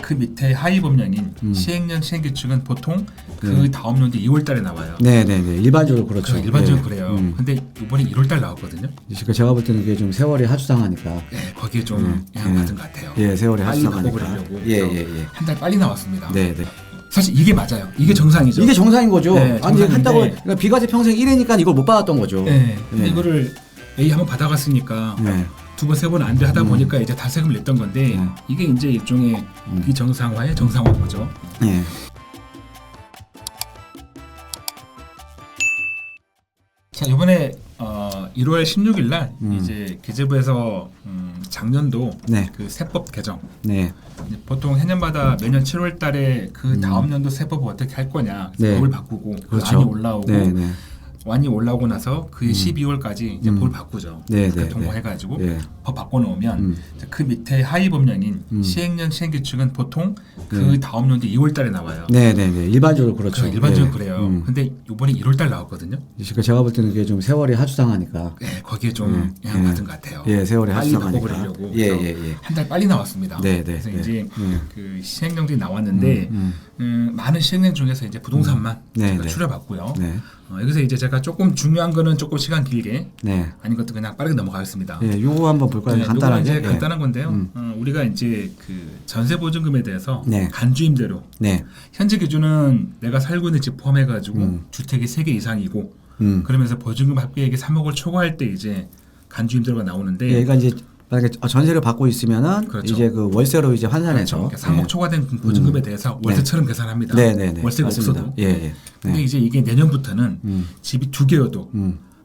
그 밑에 하위 법령인 시행령 시행규칙은 보통 그 다음 연도 2월달에 나와요. 네네네. 일반적으로 그렇죠. 일반적으로 그래요. 근데 이번에 1월달 나왔거든요. 그러니까 제가 볼 때는 그게 좀 세월이 하수상하니까. 네, 거기에 좀 영향 받은 것 같아요. 예, 세월이 빨리 하수상하니까. 바꿔버리려고. 예. 한 달 빨리 나왔습니다. 네네. 사실 이게 맞아요. 이게 정상이죠. 이게 정상인 거죠. 네, 아니 정상인데. 한다고 그러니까 비과세 평생 1회니까 이걸 못 받았던 거죠. 네. 근데 네. 이거를 A 한번 받아갔으니까 네. 두 번 세 번 안 돼 하다 보니까 이제 다 세금을 냈던 건데 이게 이제 일종의 비정상화의 정상화인 거죠. 예. 자, 이번에 1월 16일 날 이제 기재부에서 작년도 네. 그 세법 개정. 네. 이제 보통 해년마다 매년 7월 달에 그 다음 연도 세법을 어떻게 할 거냐. 네. 법을 바꾸고 그렇죠. 안이 올라오고 네네. 완이 올라오고 나서 그 12월까지 이제 법을 바꾸죠. 네, 그 네, 통과해가지고 네. 법 바꿔놓으면 그 밑에 하위 법령인 시행령 시행규칙은 보통 그 다음 연도 2월달에 나와요. 네네네. 일반적으로 그렇죠. 일반적으로 예. 그래요. 근데 이번에 1월달 나왔거든요. 그러니까 제가 볼 때는 그게 좀 세월이 하수상하니까. 네, 거기에 좀 영향 받은 것 같아요. 예, 세월이 빨리 하수상하니까. 바꿔버리려고. 예. 한 달 빨리 나왔습니다. 네. 그래서 이제 그 시행령들이 나왔는데 많은 시행령 중에서 이제 부동산만 제가 추려봤고요. 네. 여기서 이제 제가 조금 중요한 거는 조금 시간 길게 네. 아닌 것도 그냥 빠르게 넘어가겠습니다. 예, 요거 한번 볼까요? 네, 간단하게. 요거는 이제 예. 간단한 건데요. 우리가 이제 그 전세 보증금에 대해서 네. 간주임대로 네. 현재 기준은 내가 살고 있는 집 포함해가지고 주택이 3개 이상이고 그러면서 보증금 합계액이 3억을 초과할 때 이제 간주임대로가 나오는데 예, 그러니까 이제 만약에 전세를 받고 있으면은 그렇죠. 이제 그 월세로 이제 환산해서 그러니까 3억 초과된 보증금에 대해서 월세처럼 계산합니다. 네. 월세가 맞습니다. 없어도. 예. 근데 이제 이게 내년부터는 집이 2개여도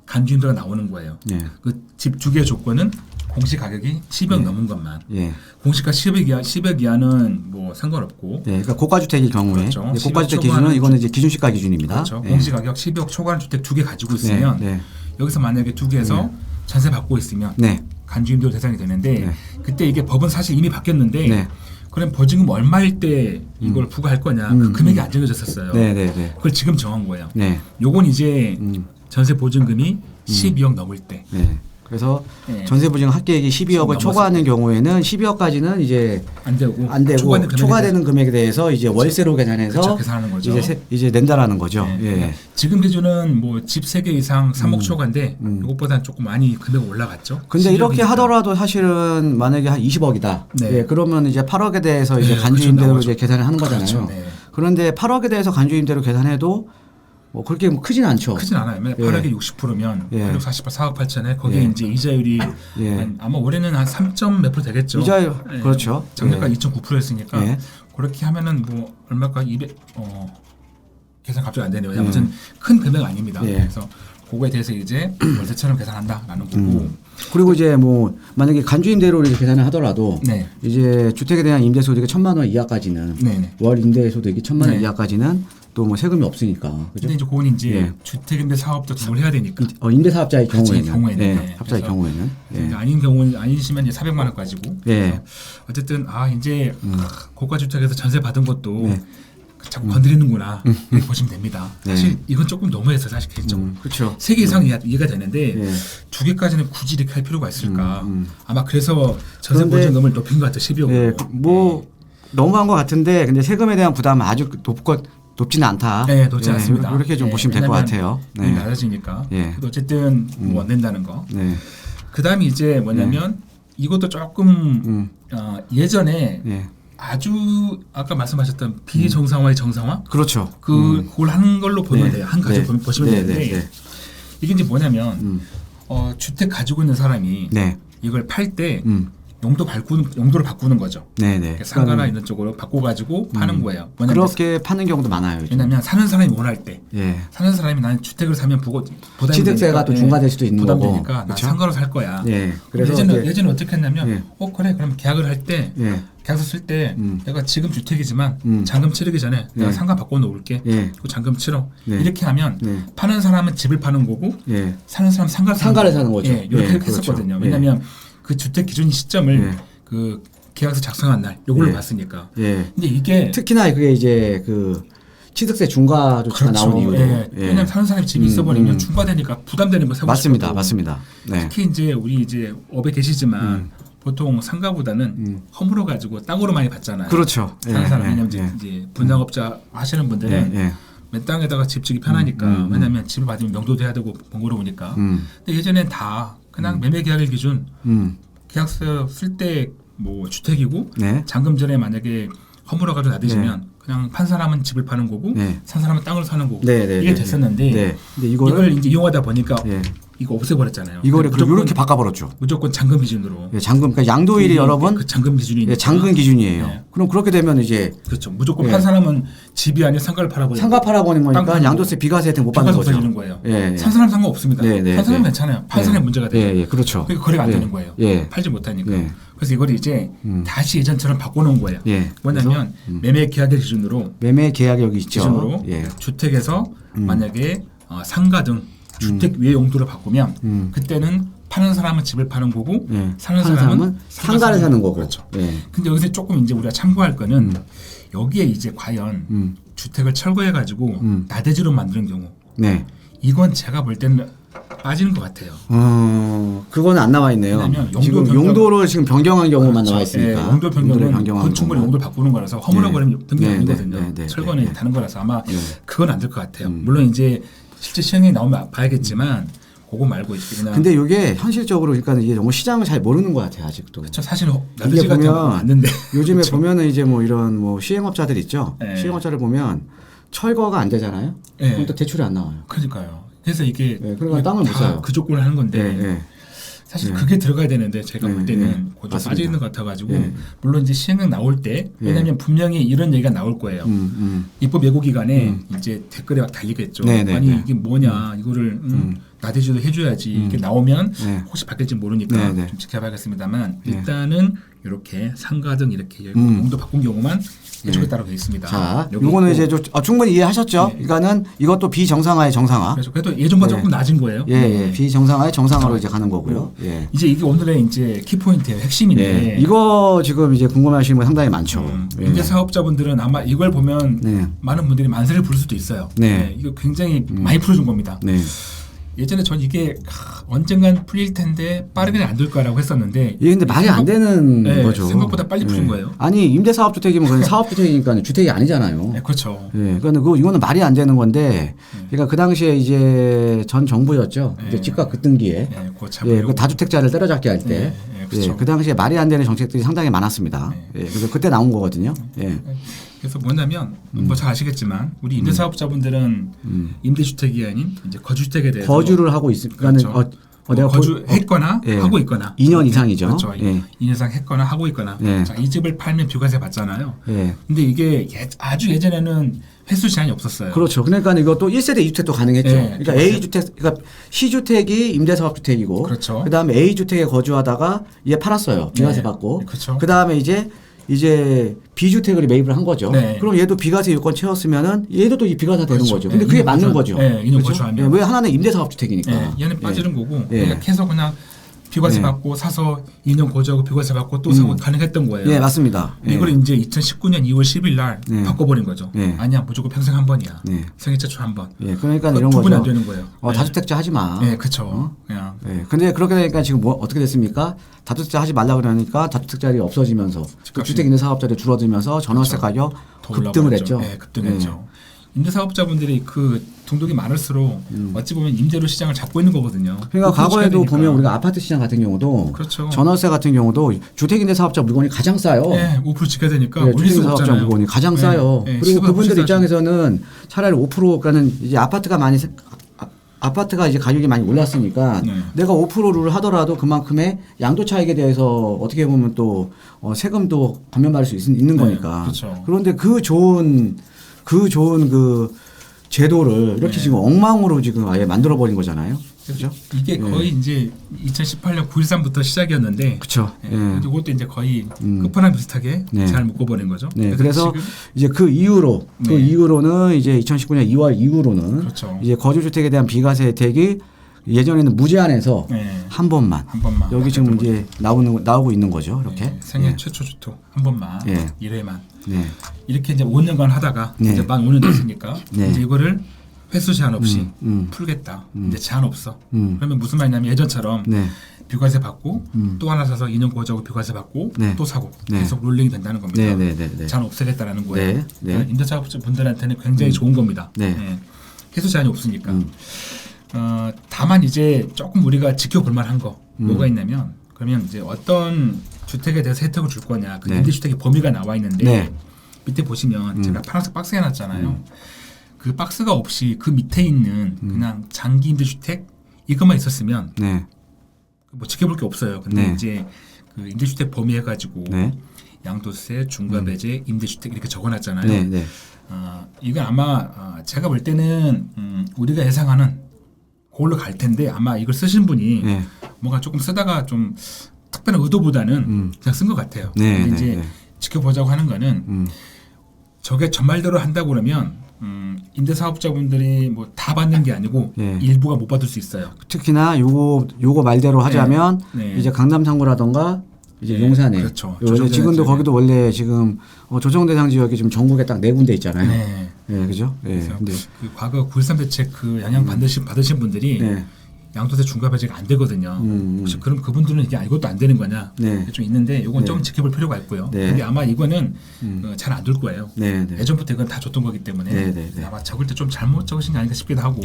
간주임대가 나오는 거예요. 예. 그 집 2개의 조건은 공시 가격이 10억 넘은 것만. 예. 공시가 10억 이하는 뭐 상관없고. 예. 그러니까 고가주택일 경우에 그렇죠. 예, 고가주택 10억 기준은 초과하는 이거는 이제 기준시가 기준입니다. 그렇죠. 예. 공시 가격 10억 초과하는 주택 2개 가지고 있으면 네. 여기서 만약에 2개에서 전세 받고 있으면 네. 간주임대로 대상이 되는데 네. 그때 이게 법은 사실 이미 바뀌었는데 네. 그럼 보증금 얼마일 때 이걸 부과할 거냐 그 금액이 안 정해졌었어요. 네. 그걸 지금 정한 거예요. 네. 요건 이제 전세 보증금이 12억 넘을 때. 네. 그래서 네. 전세 보증 합계액이 12억을 넘었을 초과하는 경우에는 12억까지는 이제 안 되고 안 되고 초과되는 금액에 대해서 이제 월세로 계산해서 그렇죠. 계산하는 거죠. 이제 낸다라는 거죠. 네. 예. 지금 기준은 뭐 집 3개 이상 3억 초과인데 이것보다는 조금 많이 금액이 올라갔죠. 근데 이렇게 12억이니까. 하더라도 사실은 만약에 한 20억이다. 네. 예, 그러면 이제 8억에 대해서 이제 네, 간주임대로 그렇죠. 이제 계산을 하는 거잖아요. 그렇죠. 네. 그런데 8억에 대해서 간주임대로 계산해도 뭐 그렇게 뭐 크진 않죠. 크진 않아요. 8억이 60%면 예. 848, 4억 8천에 거기에 이제 이자율이 예. 아마 올해는 한 3점 몇 프로 되겠죠. 이자율 그렇죠. 작년까지 2.9%였으니까 예. 그렇게 하면은 뭐 얼마까 200 계산 갑자기 안 되네요. 아무튼 큰 금액 아닙니다. 예. 그래서 그거에 대해서 이제 월세처럼 계산한다라는 거고. 그리고 이제 뭐 만약에 간주임대로 이렇게 계산을 하더라도 네. 이제 주택에 대한 임대소득이 1,000만 원 이하까지는 네네. 월 임대소득이 1,000만 원 네. 이하까지는 또 뭐 세금이 없으니까. 그죠? 근데 이제 그건 이제 예. 주택임대 사업도 등록을 해야 되니까. 임대사업자의 그렇죠. 경우에는, 경우에는. 예, 네. 사업자의 그래서 경우에는 예. 아닌 경우는 아니시면 이제 400만 원까지고. 예. 그래서 어쨌든 이제 고가 주택에서 전세 받은 것도 네. 자꾸 건드리는구나 이렇게 보시면 됩니다. 네. 사실 이건 조금 너무했어요. 사실 개인적으로. 그렇죠. 3개 이상 이해가 되는데 예. 2개까지는 굳이 이렇게 할 필요가 있을까. 아마 그래서 전세 그런데- 보증금을 높인 것 같아요. 12억으로. 예, 뭐 너무한 것 같은데 근데 세금에 대한 부담은 아주 높지는 않다. 네, 높지 않습니다. 이렇게 좀 네, 보시면 될 것 왜냐면 같아요. 네. 낮아지니까. 예. 그래도 어쨌든 뭐 안 낸다는 거. 네. 그다음에 이제 뭐냐면 이것도 조금 예전에 예. 아주 아까 말씀하셨던 비정상화의 정상화 그렇죠. 그걸 하는 걸로 보면 돼요. 한 가지 네. 보시면 네, 되는데 네, 네. 이게 이제 뭐냐면 주택 가지고 있는 사람이 네. 이걸 팔 때 용도를 바꾸는 거죠. 네, 네. 상가나 이런 쪽으로 바꿔가지고 파는 거예요. 뭐냐면 그렇게 파는 경우도 많아요. 요즘. 왜냐하면 사는 사람이 원할 때 예. 사는 사람이 나는 주택을 사면 부담이 취득세가 또 중과될 수도 있는 거고. 부담되니까 나 그쵸? 상가로 살 거야. 예. 그래서 그래서 예전에 어떻게 했냐면 예. 그래 그럼 계약을 할 때 예. 계약서 쓸 때 내가 지금 주택이지만 잔금 치르기 전에 내가 예. 상가 바꿔 놓을게. 예. 그 잔금 치러. 네. 이렇게 하면 네. 파는 사람은 집을 파는 거고 예. 사는 사람 상가를 사는 거죠. 예, 이렇게 예, 그렇죠. 했었거든요. 예. 왜냐하면 그 주택 기준 시점을 예. 그 계약서 작성한 날 요걸로 예. 봤으니까. 예. 근데 이게 특히나 그게 이제 그 취득세 중과 조치가 나온 이유로. 예. 왜냐하면 사는 사람이 집이 있어버리면 중과되니까 부담되는 거 세고 맞습니다. 싶어도. 맞습니다. 네. 특히 이제 우리 이제 업에 계시지만 보통 상가보다는 허물어 가지고 땅으로 많이 받잖아요. 그렇죠. 사는 사람 왜냐면 이제 분양업자 하시는 분들은 맨 땅에다가 집 짓기 편하니까 왜냐면 집을 받으면 명도도 해야 되고 번거로우니까. 근데 예전엔 다 그냥 매매 계약일 기준 계약서 쓸 때 뭐 주택이고 잔금 전에 만약에 허물어 가지고 놔두시면 그냥 판 사람은 집을 파는 거고 산 사람은 땅을 사는 거고 이게 됐었는데 근데 이걸 이제 이용하다 보니까 이거 없애버렸잖아요. 이거를 이렇게 바꿔버렸죠. 무조건 잔금 기준으로. 잔금, 그러니까 양도일이 여러분 그 잔금 기준이 잔금 기준이에요. 그럼 그렇게 되면 이제 그렇죠. 무조건 판 사람은 집이 아니라 상가를 팔아버리고 상가 팔아버리는 거니까 양도세 비과세 혜택 못 받는 거죠. 되는 거예요. 산 사람 상관없습니다. 판 사람 괜찮아요. 판 사람이 문제가 돼요. 그렇죠. 그러니까 거래가 안 되는 거예요. 팔지 못하니까. 그래서 이걸 이제 다시 예전처럼 바꿔놓은 거예요. 뭐냐면 매매 계약일 기준으로 매매 계약 여기 있죠. 기준으로 주택에서 만약에 상가 등 주택 외 용도로 바꾸면 그때는 파는 사람은 집을 파는 거고 사는 사람은 상가를 사는 거고. 그렇죠. 근데 여기서 조금 이제 우리가 참고할 거는 여기에 이제 과연 주택을 철거해 가지고 나대지로 만드는 경우 이건 제가 볼 때는 빠지는 것 같아요. 그거는 안 나와 있네요. 왜냐면 지금 용도를 지금 변경한 경우만 나와 있으니까. 용도 변경은 건축물의 용도를 바꾸는 거라서 허물어버리면 등록이 아니거든요. 철거는 다른 거라서 아마 그건 안 될 것 같아요. 물론 이제 실제 시행이 나오면 봐야겠지만 그거 말고 이제 그냥. 근데 이게 현실적으로 그러니까 이게 너무 시장을 잘 모르는 것 같아요 아직도. 그렇죠. 사실 나대지 같은 거 맞는데. 요즘에 보면은 이제 뭐 이런 뭐 시행업자들 있죠. 시행업자를 보면 철거가 안 되잖아요. 그럼 또 대출이 안 나와요. 그러니까요. 그래서 이게 그러니까 땅을 못 사요. 그 조건을 하는 건데. 사실 그게 들어가야 되는데 제가 볼 때는 그것도 빠져 있는 것 같아가지고 물론 이제 시행령 나올 때 왜냐하면 분명히 이런 얘기가 나올 거예요. 입법 예고 기간에 이제 댓글에 막 달리겠죠. 아니 이게 뭐냐 이거를 나대지도 해줘야지 이렇게 나오면 혹시 바뀔지 모르니까 좀 지켜봐야겠습니다만 일단은 이렇게 상가 등 이렇게 용도 바꾼 경우만 해주겠다고 되어 있습니다. 자, 요거는 이제 좀 충분히 이해하셨죠? 그러니까는 이것도 비정상화의 정상화. 그래서 그래도 예전보다 조금 낮은 거예요. 비정상화의 정상화로 이제 가는 거고요. 이제 이게 오늘의 이제 키포인트예요. 핵심인데. 이거 지금 이제 궁금해하시는 분 상당히 많죠. 임대 사업자분들은 아마 이걸 보면 많은 분들이 만세를 부를 수도 있어요. 이거 굉장히 많이 풀어준 겁니다. 예전에 전 이게 언젠간 풀릴 텐데 빠르게는 안 될 거라고 했었는데 이게 근데 말이 안 되는 거죠. 생각보다 빨리 풀린 거예요. 아니 임대사업주택이면 그건 사업주택이니까 주택이 아니잖아요. 그렇죠. 그러니까 이거는 말이 안 되는 건데 그러니까 그 당시에 이제 전 정부였죠. 이제 집값 급등기에 그 다주택자를 때려잡기 할 때 그 당시에 말이 안 되는 정책들이 상당히 많았습니다. 그래서 그때 나온 거거든요. 그래서 뭐냐면 뭐 잘 아시겠지만 우리 임대사업자분들은 임대주택이 아닌 이제 거주주택에 대해서 거주를 하고 있으니까 내가 거주했거나 하고 있거나 2년 이상이죠. 그렇죠. 2년 이상 했거나 하고 있거나 자, 이 집을 팔면 비과세 받잖아요. 근데 이게 아주 예전에는 횟수 제한이 없었어요. 그렇죠. 그러니까 이것도 1세대 2주택도 가능했죠. 그러니까 A주택, 그러니까 C주택이 임대사업주택이고 그렇죠. 그다음에 A주택에 거주하다가 얘 팔았어요. 비과세 받고. 그렇죠. 그다음에 이제 B주택을 매입을 한 거죠. 그럼 얘도 비과세 요건 채웠으면은 얘도 또 이 비과세 되는 거죠. 근데 그게 맞는 거죠. 2년 거주하면. 왜 하나는 임대사업주택이니까. 얘는 빠지는 거고 그러니까 계속 그냥 비과세 받고 사서 2년 거주하고 비과세 받고 또 사고 가능했던 거예요. 맞습니다. 이걸 이제 2019년 2월 10일 날 바꿔버린 거죠. 아니야 무조건 평생 한 번이야. 생애 최초 한 번. 그러니까 이런 두 거죠. 번 안 되는 거예요. 다주택자 하지 마. 그렇죠. 그냥. 근데 그렇게 되니까 지금 뭐 어떻게 됐습니까? 다주택자 하지 말라 그러니까 다주택자리 없어지면서 주택 있는 사업자들이 줄어들면서 전월세 가격 급등을 했죠. 급등했죠. 임대사업자분들이 그 등록이 많을수록 어찌 보면 임대료 시장을 잡고 있는 거거든요. 그러니까 과거에도 보면 우리가 아파트 시장 같은 경우도 그렇죠. 전월세 같은 경우도 주택임대사업자 물건이 가장 싸요. 5% 지켜야 되니까 올릴 수가 주택임대사업자 없잖아요. 물건이 가장 싸요. 그리고 그분들 입장에서는 차라리 5%가는 이제 아파트가 이제 가격이 많이 올랐으니까 내가 5%를 하더라도 그만큼의 양도 차익에 대해서 어떻게 보면 또 세금도 감면받을 수 있는 거니까. 그렇죠. 그런데 그 좋은 그 제도를 이렇게 지금 엉망으로 지금 아예 만들어 버린 거잖아요. 그렇죠? 이게 거의 이제 2018년 9.13부터 시작이었는데, 그렇죠. 이것도 이제 거의 끝판왕 비슷하게 잘 묶어버린 거죠. 그래서 이제 그 이후로는 이제 2019년 2월 이후로는 그렇죠. 이제 거주주택에 대한 비과세 혜택이 예전에는 무제한에서 한 번만 여기 지금 이제 나오고 있는 거죠. 이렇게 생애 최초 주토 한 번만 1회만 이렇게 이제 5년간 하다가 이제 만 5년 됐으니까 이제 이거를 횟수 제한 없이 풀겠다. 이제 제한 없어. 그러면 무슨 말이냐면 예전처럼 비과세 받고 또 하나 사서 2년 고지하고 비과세 받고 또 사고 계속 롤링이 된다는 겁니다. 제한 없애겠다라는 거예요. 그러니까 임대사업자 분들한테는 굉장히 좋은 겁니다. 횟수 제한이 없으니까. 다만 이제 조금 우리가 지켜볼 만한 거 뭐가 있냐면 그러면 이제 어떤 주택에 대해서 혜택을 줄 거냐 그 임대주택의 범위가 나와 있는데 밑에 보시면 제가 파란색 박스 해놨잖아요. 그 박스가 없이 그 밑에 있는 그냥 장기 임대주택 이것만 있었으면 뭐 지켜볼 게 없어요. 근데 이제 그 임대주택 범위 해가지고 양도세, 중과배제, 임대주택 이렇게 적어놨잖아요. 이건 아마 제가 볼 때는 우리가 예상하는 그걸로 갈 텐데 아마 이걸 쓰신 분이 뭔가 조금 쓰다가 좀 특별한 의도보다는 그냥 쓴 것 같아요. 근데 이제 지켜보자고 하는 거는 저게 전말대로 한다고 그러면 임대사업자분들이 뭐 다 받는 게 아니고 일부가 못 받을 수 있어요. 특히나 요거 말대로 하자면 이제 강남 3구라던가 이제 용산에 그렇죠. 지금도 거기도 원래 지금 조정 대상 지역이 지금 전국에 딱 4군데 있잖아요. 그죠? 근데 그 과거 9.13 대책 그 영향 받으신 분들이 양도세 중과배제가 안 되거든요. 혹시 그럼 그분들은 이게 이것도 안 되는 거냐 좀 있는데 이건 좀 지켜볼 필요가 있고요. 근데 아마 이거는 잘 안 될 거예요. 예전부터 이건 다 줬던 거기 때문에 아마 적을 때 좀 잘못 적으신 게 아닌가 싶기도 하고.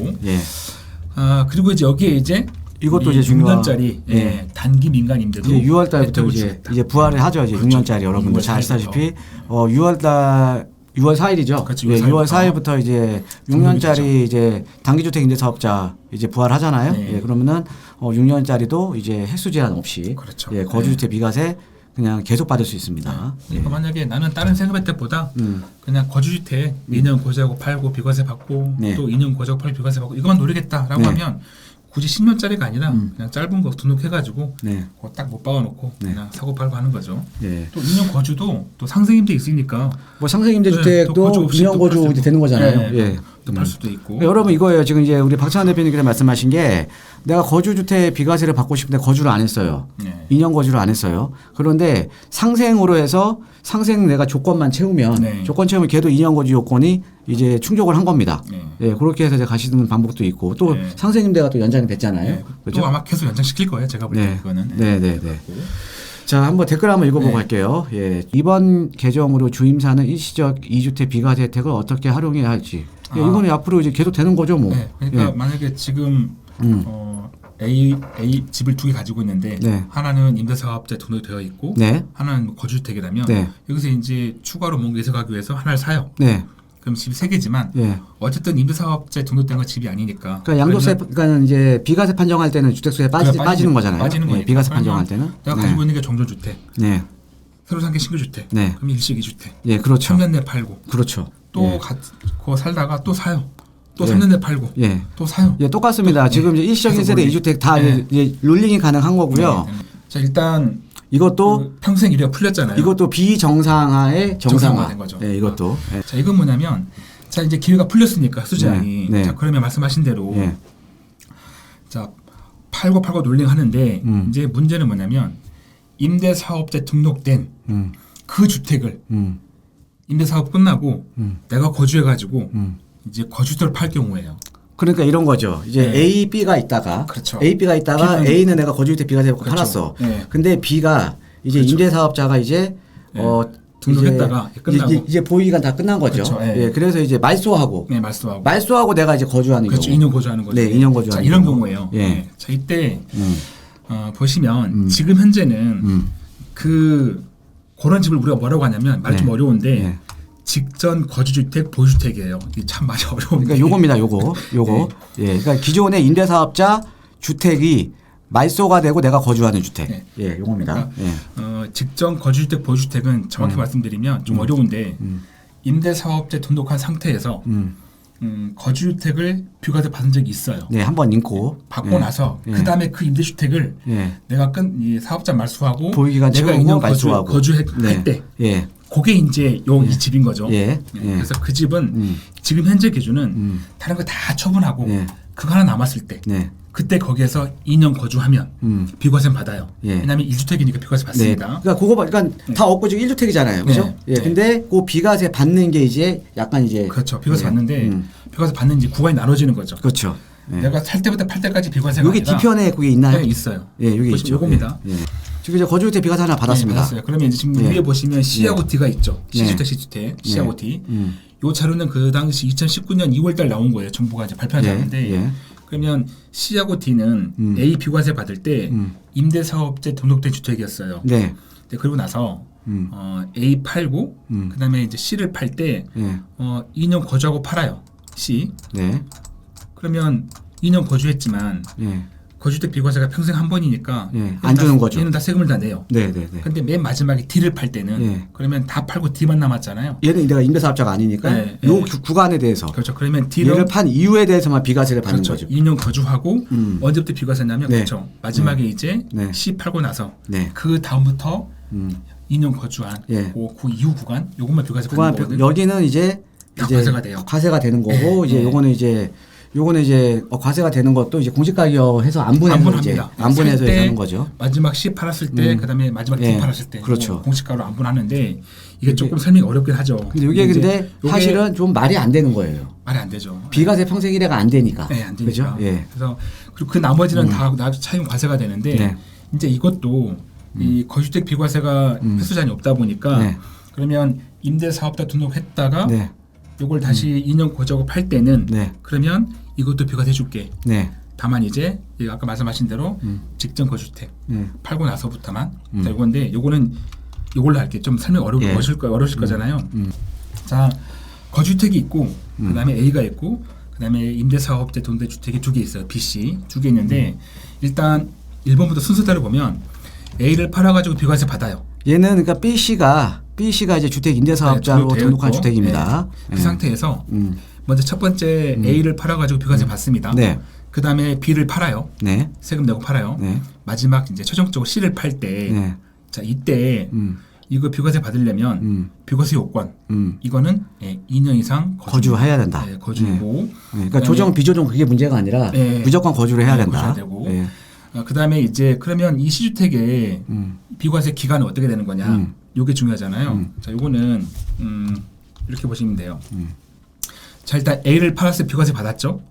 그리고 이제 여기에 이제 이것도 이제 6년짜리 단기 민간 임대도 6월 달부터 이제 부활을 하죠. 이제 6년짜리 여러분들 잘 아시다시피 6월 4일이죠. 그렇죠, 6월 4일부터 이제 6년짜리 이제 단기주택 임대사업자 이제 부활하잖아요. 그러면은 6년짜리도 이제 횟수 제한 없이 거주주택 비과세 그냥 계속 받을 수 있습니다. 그러니까 만약에 나는 다른 세금 혜택보다 그냥 거주주택 2년 고지하고 팔고 비과세 받고 또 2년 고지하고 팔고 비과세 받고 이것만 노리겠다라고 하면 굳이 10년짜리가 아니라 그냥 짧은 거 등록해가지고 그거 딱 못 박아놓고 그냥 사고 팔고 하는 거죠. 또 2년 거주도 또 상생임대 있으니까 뭐 상생임대주택도 2년 거주 이제 되는 거잖아요. 또 팔 수도 있고. 여러분 이거예요. 지금 이제 우리 박찬환 대표님께서 말씀하신 게 내가 거주주택 비과세를 받고 싶은데 거주를 안 했어요. 2년 거주를 안 했어요. 그런데 상생으로 해서 상생 내가 조건만 채우면 조건 채우면 걔도 2년 거주 요건이 이제 충족을 한 겁니다. 그렇게 해서 이제 가시는 방법도 있고 또 상생임대가 또 연장이 됐잖아요. 또 아마 계속 연장시킬 거예요. 제가 볼 때 그거는. 자, 한번 댓글 한번 읽어보고 갈게요. 이번 개정으로 주임사는 일시적 2주택 비과세 혜택을 어떻게 활용해야 할지. 이거는 앞으로 이제 계속 되는 거죠, 뭐. 그러니까 만약에 지금 A 집을 2개 가지고 있는데 하나는 임대사업자에 등록이 되어 있고 하나는 뭐 거주주택이라면 여기서 이제 추가로 뭔가 예속하기 위해서 하나를 사요. 그럼 집이 3개지만 어쨌든 임대사업자에 등록된 건 집이 아니니까. 그러니까 양도세, 그러니까 이제 비과세 판정할 때는 주택수에 빠지는 거잖아요. 빠지는 거예요. 비과세 판정할 때는. 내가 가지고 있는 게 정전주택. 새로 산 게 신규주택. 그럼 일식 2주택. 그렇죠. 3년 내 팔고. 그렇죠. 또 그거 살다가 또 사요. 또 3년 내 팔고. 또 사요. 똑같습니다. 지금 이제 일시적 1세대 2주택 다 이제 롤링이 가능한 거고요. 자, 일단 이것도 그 평생 1회가 풀렸잖아요. 이것도 비정상화의 정상화된 거죠. 이것도. 자, 이건 뭐냐면 자, 이제 기회가 풀렸으니까 수제한이. 자, 그러면 말씀하신 대로 자, 팔고 롤링 하는데 이제 문제는 뭐냐면 임대사업자에 등록된 그 주택을 임대사업 끝나고 내가 거주해가지고 이제 거주주택을 팔 경우에요. 그러니까 이런 거죠. 이제 A, B가 있다가 A, B가 있다가 A는 내가 거주주택 비과세 팔았어. 근데 B가 이제 임대사업자가 이제 등록했다가 끝나고 이제 보유기간 다 끝난 거죠. 그래서 이제 말소하고 말소하고 내가 이제 거주하는 경우. 2년 거주하는 거죠. 2년 거주하는. 자, 이런 경우예요. 자, 이때 보시면 지금 현재는 그런 집을 우리가 뭐라고 하냐면 말 좀 어려운데 직전 거주주택 보유주택이에요. 이게 참 말이 어려운데. 그러니까 요겁니다. 요거. 그러니까 기존의 임대사업자 주택이 말소가 되고 내가 거주하는 주택. 요겁니다. 그러니까, 직전 거주주택 보유주택은 정확히 말씀드리면 좀 어려운데 임대사업자에 등록한 상태에서 거주주택을 비과세 받은 적이 있어요. 한번 인고 받고 나서 그 다음에 그 임대주택을 내가 이 사업자 말소하고 보유기간 내가 채우고 2년 말소하고 거주할 때 그게 이제 이 집인 거죠. 그래서 그 집은 지금 현재 기준은 다른 거 다 처분하고 그거 하나 남았을 때 그때 거기에서 2년 거주하면 비과세는 받아요. 예. 왜냐하면 1주택이니까 비과세 받습니다. 네. 그러니까 그거 그러니까 다 얻고 지금 1주택이잖아요. 그죠? 네. 예. 네. 근데 그 비과세 받는 게 이제 약간 이제 그렇죠. 비과세 예. 받는데 비과세 받는지 구간이 나눠지는 거죠. 그렇죠. 예. 내가 살 때부터 팔 때까지 비과세가 여기 아니라 뒤편에 그게 있나요? 네, 있어요. 예, 여기 있죠. 요겁니다. 예. 예. 지금 이제 거주주택 비과세 하나 받았습니다. 네, 받았어요. 그러면 이제 지금 예. 위에 보시면 C하고 D가 있죠. 예. C주택, C주택, C하고 D. 음. 요 자료는 그 당시 2019년 2월달 나온 거예요. 정부가 이제 발표한 예. 자료인데 예. 그러면 C하고 D는 A 비과세 받을 때 임대사업자 등록된 주택이었어요. 네. 네, 그리고 나서 A 팔고 그다음에 이제 C를 팔 때 예. 2년 거주하고 팔아요. C. 네. 그러면 2년 거주했지만 예. 거주택 비과세가 평생 한 번이니까 예. 안 주는 거죠. 얘는 다 세금을 다 내요. 네, 네, 네. 근데 맨 마지막에 D를 팔 때는 예. 그러면 다 팔고 D만 남았잖아요. 얘는 내가 임대사업자가 아니니까 네, 요 네. 구간에 대해서 그렇죠. 그러면 D를 얘를 판 이후에 대해서만 비과세를 받는 그렇죠. 거죠. 2년 거주하고 언제부터 비과세냐면 네. 그렇죠. 마지막에 이제 네. C 팔고 나서 네. 그 다음부터 음. 2년 거주한 예. 그 이후 구간 요것만 비과세 구간 받는 거거든요. 여기는 이제 다 과세가 돼요. 과세가 되는 거고 네. 이제 네. 요거는 이제 과세가 되는 것도 이제 공시가격에서 안분해서 이제 안분합니다. 안분해서 살 때, 하는 거죠. 마지막 C 팔았을 때 그다음에 마지막 D 예. 팔았을 때 그렇죠. 뭐 공시가로 안분하는데 이게 조금 설명이 어렵긴 하죠. 근데 이게 이제 근데 요게 사실은 좀 말이 안 되는 거예요. 말이 안 되죠. 비과세 평생 일회가 안 되니까. 네, 안 되니까. 그죠? 예. 그래서 그리고 그 나머지는 다 나중에 차용 과세가 되는데 네. 이제 이것도 이 거주택 비과세가 횟수 제한이 없다 보니까 네. 그러면 임대사업자 등록했다가 네. 요걸 다시 2년 거주하고 팔 때는 네. 그러면 이것도 비과세 줄게. 네. 다만 이제 아까 말씀하신 대로 직전 거주택 팔고 나서부터만 자, 요건데 요거는 요걸로 할게요. 좀 설명 예. 어려우실 거잖아요. 자 거주택이 있고 그다음에 A가 있고 그다음에 임대사업자 동대주택이 두 개 있어요. B, C 두 개 있는데 일단 1번부터 순서대로 보면 A를 팔아가지고 비과세 받아요. 얘는 그러니까 B 씨가 이제 주택 임대사업자로 네, 등록한 있고, 주택입니다. 네. 그 상태에서 먼저 첫 번째 A를 팔아가지고 비과세 받습니다. 네. 그 다음에 B를 팔아요. 네. 세금 내고 팔아요. 네. 마지막 이제 최종적으로 C를 팔 때, 네. 자 이때 이거 비과세 받으려면 비과세 요건 이거는 2년 이상 거주해야 된다. 네, 거주고. 네. 그러니까 조정 비조정 그게 문제가 아니라 네. 무조건 거주를 해야 된다. 되고. 네. 그 다음에 이제 그러면 이 시주택의 비과세 기간은 어떻게 되는 거냐? 요게 중요하잖아요. 자, 요거는 이렇게 보시면 돼요. 자, 일단 A를 팔았을 때 비과세 받았죠.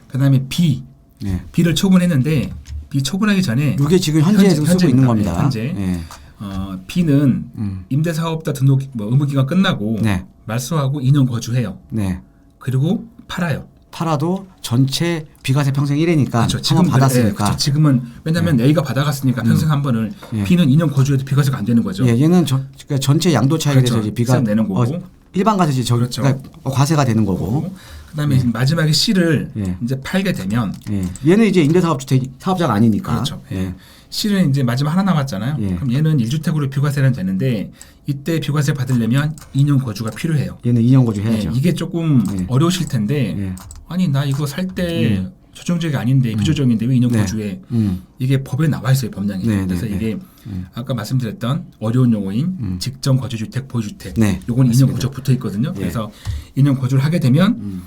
그 다음에 B, 네. B를 처분했는데 B 처분하기 전에 이게 지금 현재 쓰고 있는 겁니다. 현재 네. B는 임대사업자 등록 의무 기간 끝나고 네. 말소하고 2년 거주해요. 네. 그리고 팔아요. 팔아도 전체 비과세 평생 1회니까 그렇죠. 한번 받았으니까. 그렇죠. 지금은 왜냐하면 A가 받아갔으니까 평생 한 번을 B는 2년 거주해도 비과세가 안 되는 거죠. 예, 얘는 그러니까 전체 양도 차익에 그렇죠. 대해서 이제 비가 세금 내는 거고. 일반 과세지 그렇죠. 그러니까 과세가 되는 거고. 그다음에 마지막에 C를 예. 이제 팔게 되면 예. 얘는 이제 사업자가 아니니까. 그렇죠. 예. C는 이제 마지막 하나 남았잖아요. 예. 그럼 얘는 1주택으로 비과세는 되는데 이때 비과세 받으려면 2년 거주가 필요해요. 얘는 2년 거주 해야죠. 이게 조금 예. 어려우실 텐데 예. 아니 나 이거 살 때 조정적이 아닌데 비조정인데 왜 2년 네. 거주해? 이게 법에 나와 있어요, 법령에. 네, 그래서 네, 이게 아까 말씀드렸던 어려운 용어인 직전 거주주택, 보유주택. 네, 요건 2년 맞습니다. 거주 붙어 있거든요. 예. 그래서 2년 거주를 하게 되면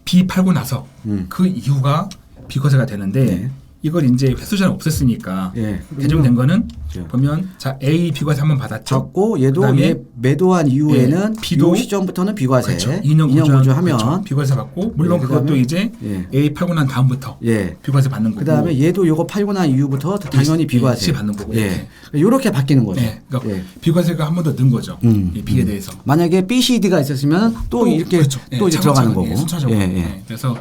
B 팔고 나서 그 이후가 비과세가 되는데 네. 이걸 이제 횟수제한 없앴으니까 예. 개정된 거는 그렇죠. 보면 자 A 비과세 한번 받았죠. 받고 얘도 그다음에 얘 매도한 이후에는 예, B도 이 시점부터는 비과세. 그렇죠. 2년 거주하면 그렇죠. 비과세 받고 물론 예, 그것도 그다음에 이제 예. A 팔고 난 다음부터 예. 비과세 받는 거고. 그다음에 얘도 요거 팔고 난 이후부터 당연히 예, 비과세. C 받는 거고. 예. 요렇게 바뀌는 거죠. 네, 그러니까 예. 비과세가 한 번 더 는 거죠. 이 B에 대해서. 만약에 B, C, D가 있었으면 또 이렇게 그렇죠. 또 이제 차근차근, 들어가는 거고. 순차적으로. 예, 예. 네, 그래서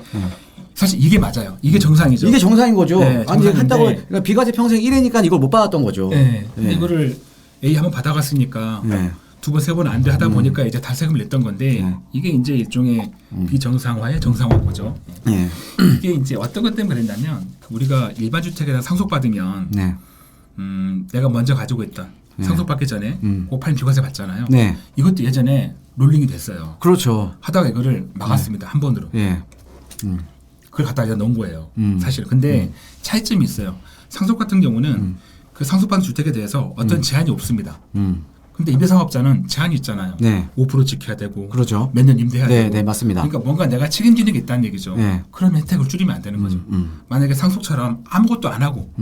사실 이게 맞아요. 이게 정상이죠. 이게 정상인 거죠. 네, 아니 정상인데. 한다고 그러니까 비과세 평생 1회니까 이걸 못 받았던 거죠. 네. 근데 예. 이거를 A 한번 받아갔으니까 네. 두 번, 세 번 안 돼 하다 보니까 이제 다 세금을 냈던 건데 네. 이게 이제 일종의 비정상화의 정상화인 거죠. 예. 이게 이제 어떤 것 때문에 그랬냐면 우리가 일반 주택에다 상속받으면 네. 내가 먼저 가지고 있던 상속받기 전에 고팔 비과세 받잖아요. 네. 이것도 예전에 롤링이 됐어요. 그렇죠. 하다가 이거를 막았습니다. 한 번으로. 예. 그걸 갖다 이제 넣은 거예요. 사실. 근데 차이점이 있어요. 상속 같은 경우는 그 상속받은 주택에 대해서 어떤 제한이 없습니다. 근데 임대사업자는 제한이 있잖아요. 네. 5% 지켜야 되고, 그렇죠. 몇 년 임대해야 네, 되고. 네, 맞습니다. 그러니까 뭔가 내가 책임지는 게 있다는 얘기죠. 네. 그러면 혜택을 줄이면 안 되는 거죠. 만약에 상속처럼 아무것도 안 하고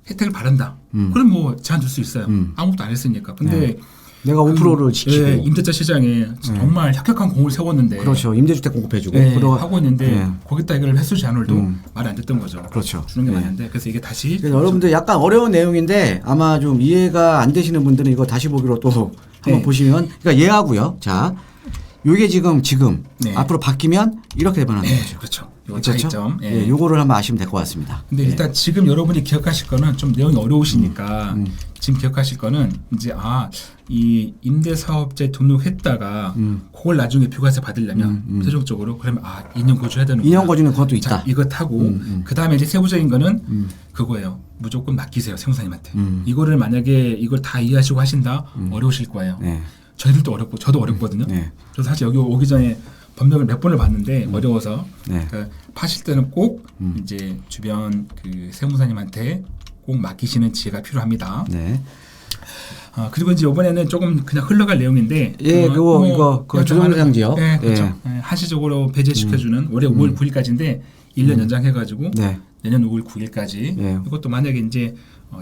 혜택을 바른다. 그럼 뭐 제한 둘 수 있어요. 아무것도 안 했으니까. 근데 네. 내가 5%를 지키고 네, 임대차 시장에 정말 혁혁한 공을 세웠는데, 그렇죠. 임대주택 공급해주고 네, 하고 있는데 네. 거기다 이걸 횟수 제한을도 말이 안 됐던 거죠. 그렇죠. 주는 게 네. 맞는데 그래서 이게 다시 그래서 여러분들 약간 어려운 내용인데 아마 좀 이해가 안 되시는 분들은 이거 다시 보기로 또 한번 네. 보시면 그러니까 예하고요. 자, 요게 지금 네. 앞으로 바뀌면 이렇게 되는 네, 거죠. 그렇죠. 이거 그렇죠? 차이점. 예, 요거를 한번 아시면 될 것 같습니다. 근데 일단 지금 여러분이 기억하실 거는 좀 내용이 어려우시니까 지금 기억하실 거는 이제 이 임대사업자에 등록했다가 그걸 나중에 비과세 받으려면 최종적으로 그러면 2년 거주해야 되는 2년 거주는 그것도 있다. 자, 이거 타고 그다음에 이제 세부적인 거는 그거예요. 무조건 맡기세요 세무사님한테. 이거를 만약에 이걸 다 이해하시고 하신다 어려우실 거예요. 네. 저희들도 어렵고 저도 어렵거든요. 네. 그래서 사실 여기 오기 전에 법령을 몇 번을 봤는데 어려워서 네. 그러니까 파실 때는 꼭 이제 주변 그 세무사님한테 꼭 맡기시는 지혜가 필요합니다. 네. 그리고 이제 이번에는 조금 그냥 흘러갈 내용인데 이거 조정대상 지역. 네, 그렇죠. 한시적으로 배제시켜주는 올해 5월 9일까지인데 1년 연장해가지고 네. 내년 5월 9일까지 네. 이것도 만약에 이제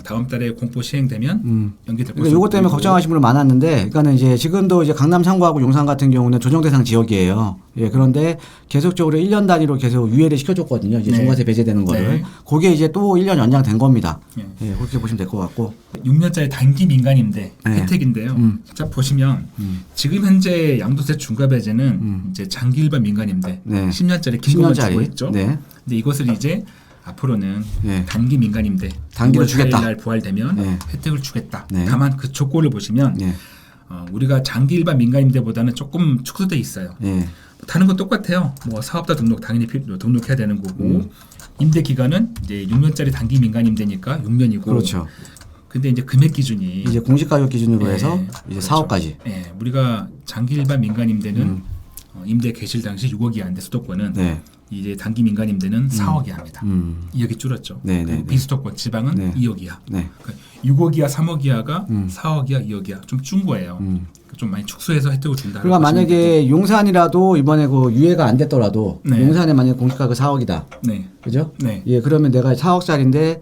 다음 달에 공포 시행되면 연기될 그러니까 요것 때문에 걱정하시는 분이 많았는데, 그러니까는 이제 지금도 이제 강남 상구하고 용산 같은 경우는 조정 대상 지역이에요. 예, 그런데 계속적으로 1년 단위로 계속 유예를 시켜줬거든요. 이제 네. 중과세 배제되는 거를. 네. 그게 이제 또 1년 연장된 겁니다. 네. 예, 그렇게 보시면 될 것 같고. 6년짜리 단기 민간임대 네. 혜택인데요. 자 보시면 지금 현재 양도세 중과 배제는 이제 장기 일반 민간임대 네. 10년짜리 긴 것만 10년짜리. 주고 있죠. 네. 근데 이것을 이제 앞으로는 네. 단기 민간임대 단기로 6월 주겠다. 4일 날 부활되면 네. 혜택을 주겠다. 네. 다만 그 조건을 보시면 네. 우리가 장기 일반 민간임대보다는 조금 축소돼 있어요. 예. 다른 건 똑같아요. 뭐 사업자 등록 당연히 등록해야 되는 거고 임대 기간은 이제 6년짜리 단기 민간임대니까 6년이고. 그렇죠. 근데 이제 금액 기준이 이제 공시가격 기준으로 네, 해서 이제 그렇죠. 4억까지. 네, 우리가 장기 일반 민간임대는 임대 개실 당시 6억 이하인데 수도권은 네. 이제 단기 민간임대는 4억 이하입니다. 2억이 줄었죠. 네, 네, 그리고 네. 비수도권 지방은 네. 2억 이하. 네. 그러니까 6억 이하, 3억 이하가 4억 이하, 2억 이하 좀 준 거예요. 좀 많이 축소해서 혜택을 준다. 그러니까 만약에 용산이라도 이번에 그 유예가 안 됐더라도 네. 용산에 만약에 공시가가 4억이다. 네. 그죠? 네. 예, 그러면 내가 4억짜리인데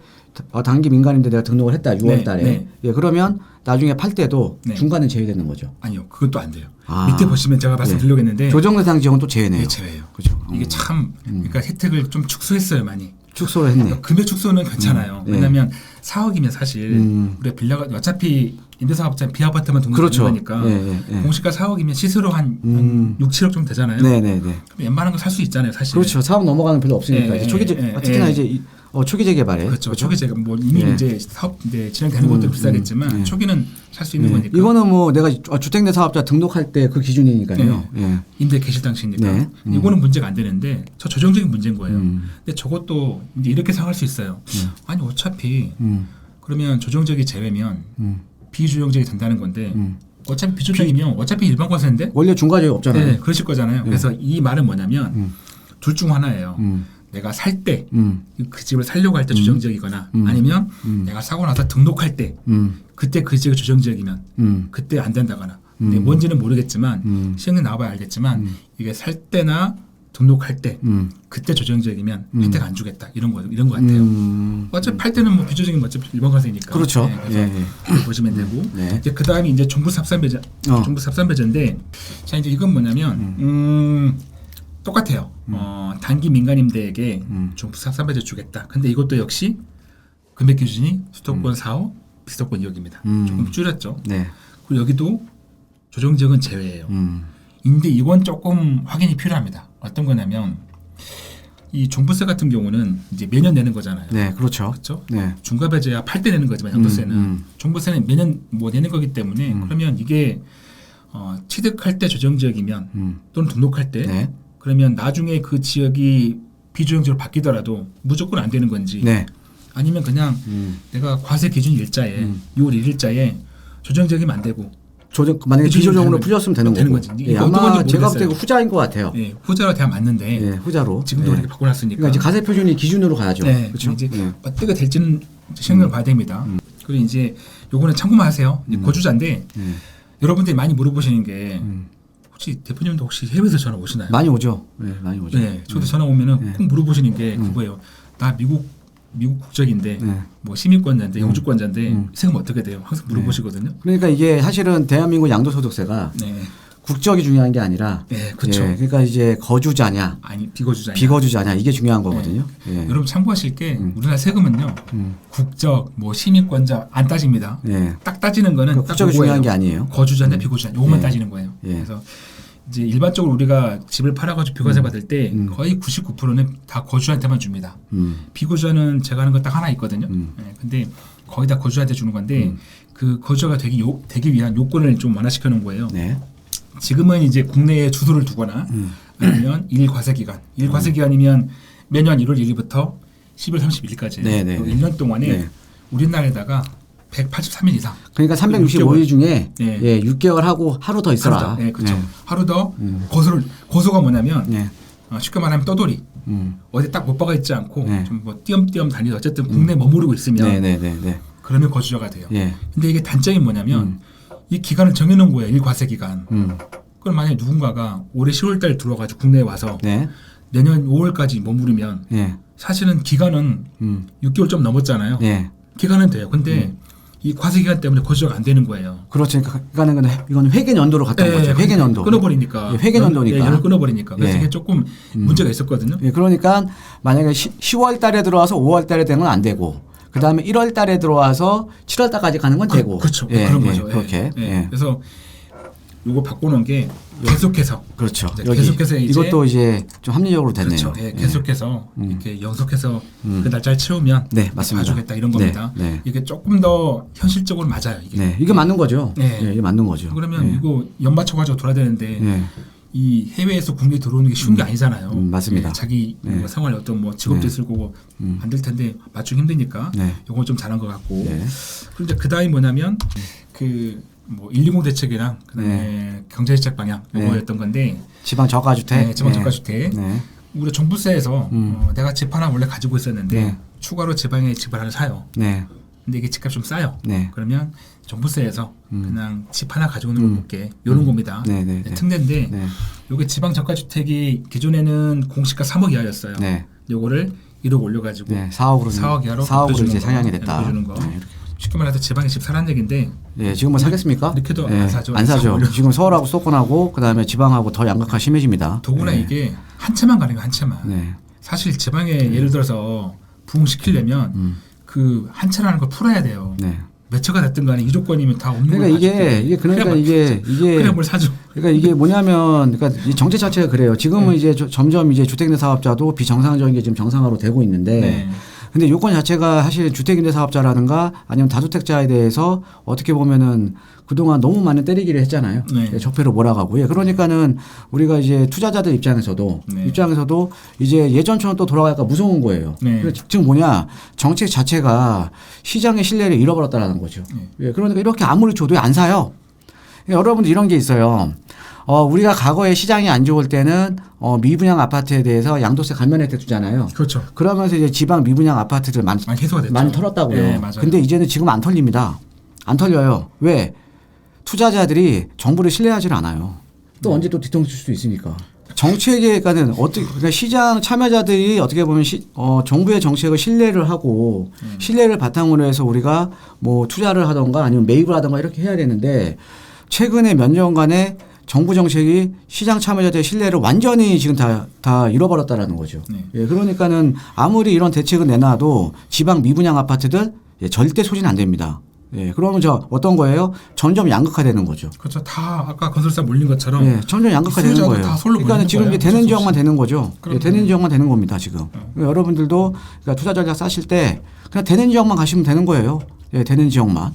단기 민간인데 내가 등록을 했다. 6월 달에. 네. 예, 그러면 나중에 팔 때도 네. 중간은 제외되는 거죠. 아니요. 그것도 안 돼요. 아. 밑에 보시면 제가 말씀드리려고 했는데 조정 대상 지역은 또 제외네요. 이게 제외예요. 그죠? 이게 참 그러니까 혜택을 좀 축소했어요, 많이. 축소를 했네. 그러니까 금액 축소는 괜찮아요. 네. 왜냐하면 4억이면 사실 우리가 빌라가 어차피 임대사업자 비아파트만 등록하는 그렇죠. 거니까 예. 공시가 4억이면 시세로 한 6, 7억 정도 되잖아요. 네네네. 그럼 웬만한 거 살 수 있잖아요, 사실. 그렇죠. 4억 넘어가는 별로 없으니까. 예, 이제 초기 예, 특히나 예. 이제 초기 재개발에. 그렇죠. 초기 제가 뭐 이미 예. 이제 사업 이제 진행되는 것도 비싸겠지만 초기는 살 수 있는 거니까. 이거는 뭐 내가 주택 내 사업자 등록할 때 그 기준이니까요. 예. 임대 개실 당시니까 네. 이거는 문제가 안 되는데 저 조정적인 문제인 거예요. 근데 저것도 이제 이렇게 생각할 수 있어요. 아니 어차피 그러면 조정적이 제외면 비조정적이 된다는 건데 어차피 비조정이면 어차피 일반 과세인데 원래 중과적이 없잖아요. 네, 그러실 거잖아요. 그래서 이 말은 뭐냐면 둘 중 하나예요. 내가 살 때 그 집을 살려고 할 때 조정지역이거나 아니면 내가 사고 나서 등록할 때 그때 그 지역이 조정지역이면 그때 안 된다거나 근데 뭔지는 모르겠지만 시행령 나와봐야 알겠지만 이게 살 때나 등록할 때 그때 조정지역이면 혜택 안 주겠다 이런 거 같아요. 어차피 팔 때는 뭐 비조정이면 어차피 일반 과세니까. 그렇죠. 네, 그래서 보시면 되고 네. 이제 그 다음이 이제 종부 삽산배제 종부 삽산배제인데 자 이제 이건 뭐냐면 똑같아요. 단기 민간임대에게 종부 삽산배제 주겠다. 근데 이것도 역시 금액 기준이 수도권 4억, 비수도권 2억입니다. 조금 줄였죠. 네. 그리고 여기도 조정지역은 제외예요. 근데 이건 조금 확인이 필요합니다. 어떤 거냐면 이 종부세 같은 경우는 이제 매년 내는 거잖아요. 네, 그렇죠. 그렇죠? 네. 중과배제야 팔 때 내는 거지만 양도세는 종부세는 매년 뭐 내는 거기 때문에 그러면 이게 취득할 때 조정지역이면 또는 등록할 때 네. 그러면 나중에 그 지역이 비조정지역으로 바뀌더라도 무조건 안 되는 건지 네. 아니면 그냥 내가 과세 기준 일자에 6월 1일자에 조정지역이면 안 되고 만약에 비조정으로 되는 풀렸으면 되는 거고. 거지. 예, 이거 어떤 아마 건지 제가 볼 때 모르겠어요. 후자인 것 같아요. 예, 후자로 대야 맞는데 예, 후자로. 지금도 예. 이렇게 바꿔놨으니까 그러니까 이제 가세 표준이 기준으로 가야죠. 네, 그렇죠. 이제 예. 어떻게 될지는 시행령을 봐야 됩니다. 그리고 이제 요거는 참고만 하세요. 거주자인데 여러분들이 많이 물어보시는 게 혹시 대표님도 혹시 해외에서 전화 오시나요? 많이 오죠. 네, 많이 오죠. 네, 저도 전화 오면은 꼭 물어보시는 게 그거예요. 나 미국 국적인데 뭐 시민권자인데 영주권자인데 세금 어떻게 돼요? 항상 물어보시거든요. 그러니까 이게 사실은 대한민국 양도소득세가 국적이 중요한 게 아니라 그렇죠. 그러니까 이제 거주자냐 아니 비거주자냐 이게 중요한 거거든요. 여러분 참고하실 게 우리나라 세금은요 국적 뭐 시민권자 안 따집니다. 딱 따지는 거는 그러니까 국적이 중요한 게 아니에요. 거주자냐 비거주자냐 요것만 따지는 거예요. 그래서 이제 일반적으로 우리가 집을 팔아가지고 비과세 받을 때 거의 99%는 다 거주자한테만 줍니다. 비거주자는 제가 하는 거 딱 하나 있거든요. 근데 거의 다 거주자한테 주는 건데 그 거주자가 되기 위한 요건을 좀 완화시켜 놓은 거예요. 지금은 이제 국내에 주소를 두거나 아니면 일과세기간. 일과세기간이면 매년 1월 1일부터 10월 31일까지 1년 동안에 우리나라에다가 183일 이상. 그러니까 365일 중에 6개월 하고 하루 더 있어라. 그렇죠. 하루 더 고소가 뭐냐면 쉽게 말하면 떠돌이. 어디 딱 못 박아 있지 않고 좀 뭐 띄엄띄엄 다니서 어쨌든 국내에 머무르고 있으면 그러면 거주자가 돼요. 근데 이게 단점이 뭐냐면 이 기간을 정해놓은 거예요. 일과세 기간. 그럼 만약에 누군가가 올해 10월 달 들어와가지고 국내에 와서 내년 5월까지 머무르면 사실은 기간은 6개월 좀 넘었잖아요. 기간은 돼요. 근데 이 과세 기간 때문에 거주자가 안 되는 거예요. 그렇죠. 그러니까 이건 회계연도로 갔던 거죠. 회계연도. 끊어버리니까. 회계연도니까. 연을 끊어버리니까. 그래서 이게 조금 문제가 있었거든요. 그러니까 만약에 10월 달에 들어와서 5월 달에 되는 건 안 되고 그다음에 1월 달에 들어와서 7월 달까지 가는 건 되고. 그렇죠. 그런 거죠. 그렇게. 그래서 이거 바꿔놓은 게 계속해서. 그렇죠. 계속해서 이제 이것도 이제 좀 합리적으로 됐네요. 그렇죠. 계속해서 이렇게 연속해서 그 날짜를 채우면 맞습니다. 봐주겠다 이런 겁니다. 이게 조금 더 현실적으로 맞아요. 이게 맞는 거죠. 이게 맞는 거죠. 그러면 이거 연 맞춰가지고 돌아야 되는데 이 해외에서 국내에 들어오는 게 쉬운 게 아니잖아요. 맞습니다. 자기 뭐 생활 어떤 뭐 직업도 있을 거고 안 될 텐데 맞추기 힘드니까 이건 좀 잘한 것 같고. 그리고 이제 그다음이 뭐냐면 뭐 120 대책이랑 그다음에 경제대책 방향 이거였던 건데 지방 저가주택. 지방 저가주택. 우리 종부세에서 내가 집 하나 원래 가지고 있었는데 추가로 지방에 집을 하나 사요. 근데 이게 집값 좀 싸요. 그러면 종부세에서 그냥 집 하나 가지고 있는 거 볼게. 이런 겁니다. 특례인데 이게 지방 저가주택이 기존에는 공시가 3억 이하였어요. 요거를 1억 올려가지고 4억 이하로 이제 상향이 됐다. 높여주는 거. 쉽게 말해서 지방에 집 사라는 얘기인데 지금 뭐 사겠습니까? 이렇게도 안 사죠. 안 사죠. 지금 서울하고 수도권하고 그다음에 지방하고 더 양극화 심해집니다. 더구나 이게 한 채만 가는 거예요. 한 채만. 사실 지방에 예를 들어서 부흥시키려면 그 한 채라는 걸 풀어야 돼요. 몇 채가 됐든 간에 이 조건이면 다 없는 거예요. 이게 그냥 뭘 사죠. 그러니까 이게 뭐냐면 이 정책 자체가 그래요. 지금은 이제 점점 이제 주택임대 사업자도 비정상적인 게 지금 정상화로 되고 있는데 근데 요건 자체가 사실 주택임대 사업자라든가 아니면 다주택자에 대해서 어떻게 보면은 그동안 너무 많은 때리기를 했잖아요. 적폐로 몰아가고. 그러니까는 우리가 이제 투자자들 입장에서도 이제 예전처럼 또 돌아갈까 무서운 거예요. 지금 뭐냐 정책 자체가 시장의 신뢰를 잃어버렸다라는 거죠. 그러니까 이렇게 아무리 줘도 안 사요. 여러분들 이런 게 있어요. 우리가 과거에 시장이 안 좋을 때는 미분양 아파트에 대해서 양도세 감면 혜택 주잖아요. 그렇죠. 그러면서 이제 지방 미분양 아파트들 많이 털었다고요. 근데 이제는 지금 안 털립니다. 안 털려요. 왜? 투자자들이 정부를 신뢰하지를 않아요. 또 언제 또 뒤통수 칠 수도 있으니까. 정책에는 그러니까 시장 참여자들이 어떻게 보면 정부의 정책을 신뢰를 하고 신뢰를 바탕으로 해서 우리가 뭐 투자를 하던가 아니면 매입을 하던가 이렇게 해야 되는데 최근에 몇 년간에 정부 정책이 시장 참여자들의 신뢰를 완전히 지금 다 잃어버렸다라는 거죠. 그러니까는 아무리 이런 대책을 내놔도 지방 미분양 아파트들 절대 소진 안 됩니다. 그러면 어떤 거예요? 점점 양극화되는 거죠. 그렇죠. 다 아까 건설사 몰린 것처럼. 점점 양극화되는 거예요. 그러니까 지금 이제 되는 지역만 되는 거죠. 되는 지역만 되는 겁니다. 지금. 그러니까 여러분들도 그러니까 투자 전략 싸실 때 그냥 되는 지역만 가시면 되는 거예요. 되는 지역만.